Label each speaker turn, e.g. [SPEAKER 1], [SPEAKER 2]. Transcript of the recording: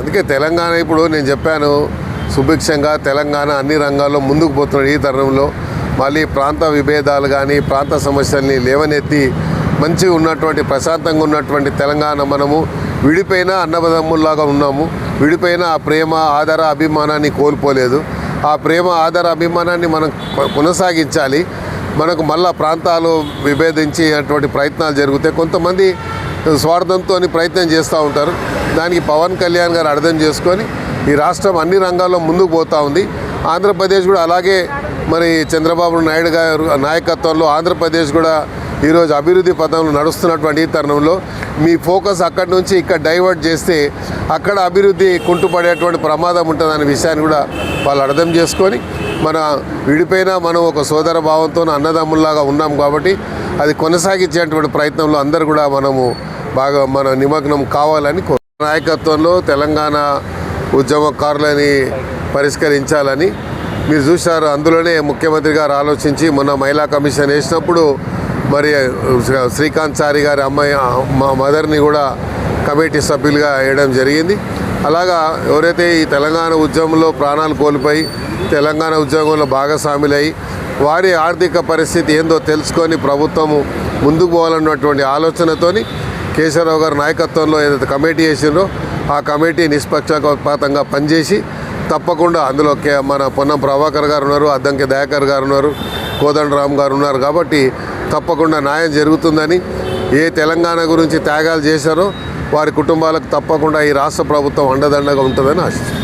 [SPEAKER 1] అందుకే తెలంగాణ ఇప్పుడు నేను చెప్పాను, సుభిక్షంగా తెలంగాణ అన్ని రంగాల్లో ముందుకు పోతున్నాడు. ఈ తరుణంలో మళ్ళీ ప్రాంత విభేదాలు కానీ ప్రాంత సమస్యల్ని లేవనెత్తి మంచిగా ఉన్నటువంటి ప్రశాంతంగా ఉన్నటువంటి తెలంగాణ మనము విడిపోయిన అన్నదమ్ముల్లాగా ఉన్నాము. విడిపోయిన ఆ ప్రేమ ఆదర అభిమానాన్ని కోల్పోలేదు. ఆ ప్రేమ ఆదర అభిమానాన్ని మనం కొనసాగించాలి. మనకు మళ్ళా ప్రాంతాలు విభేదించేటువంటి ప్రయత్నాలు జరుగుతాయి. కొంతమంది స్వార్థంతో ప్రయత్నం చేస్తూ ఉంటారు. దానికి పవన్ కళ్యాణ్ గారు అర్థం చేసుకొని ఈ రాష్ట్రం అన్ని రంగాల్లో ముందుకు పోతూ ఉంది. ఆంధ్రప్రదేశ్ కూడా అలాగే మరి చంద్రబాబు నాయుడు గారు నాయకత్వంలో ఆంధ్రప్రదేశ్ కూడా ఈరోజు అభివృద్ధి పథంలో నడుస్తున్నటువంటి ఈ తరుణంలో మీ ఫోకస్ అక్కడి నుంచి ఇక్కడ డైవర్ట్ చేస్తే అక్కడ అభివృద్ధి కుంటుపడేటువంటి ప్రమాదం ఉంటుందనే విషయాన్ని కూడా వాళ్ళు అర్థం చేసుకొని మన విడిపోయినా మనం ఒక సోదర భావంతో అన్నదమ్ముల్లాగా ఉన్నాం కాబట్టి అది కొనసాగించేటువంటి ప్రయత్నంలో అందరూ కూడా మనము బాగా మన నిమగ్నం కావాలని నాయకత్వంలో తెలంగాణ ఉద్యమకారులని పరిష్కరించాలని మీరు చూశారు. అందులోనే ముఖ్యమంత్రి గారు ఆలోచించి మొన్న మహిళా కమిషన్ వేసినప్పుడు మరి శ్రీకాంత్ చారి గారి అమ్మాయి మా మదర్ని కూడా కమిటీ సభ్యులుగా వేయడం జరిగింది. అలాగా ఎవరైతే ఈ తెలంగాణ ఉద్యమంలో ప్రాణాలు కోల్పోయి తెలంగాణ ఉద్యమంలో భాగస్వాములై వారి ఆర్థిక పరిస్థితి ఏందో తెలుసుకొని ప్రభుత్వము ముందుకు పోవాలన్నటువంటి ఆలోచనతోని కేశవరావు గారి నాయకత్వంలో ఏదైతే కమిటీ వేసిందో ఆ కమిటీ నిష్పక్షపాతంగా పనిచేసి తప్పకుండా అందులో మన పొన్నం ప్రభాకర్ గారు ఉన్నారు, అద్దంకి దయాకర్ గారు ఉన్నారు, కోదండరామ్ గారు ఉన్నారు. కాబట్టి తప్పకుండా న్యాయం జరుగుతుందని, ఏ తెలంగాణ గురించి త్యాగాలు చేశారో వారి కుటుంబాలకు తప్పకుండా ఈ రాష్ట్ర ప్రభుత్వం అండదండగా ఉంటుందని ఆశిస్తున్నాను.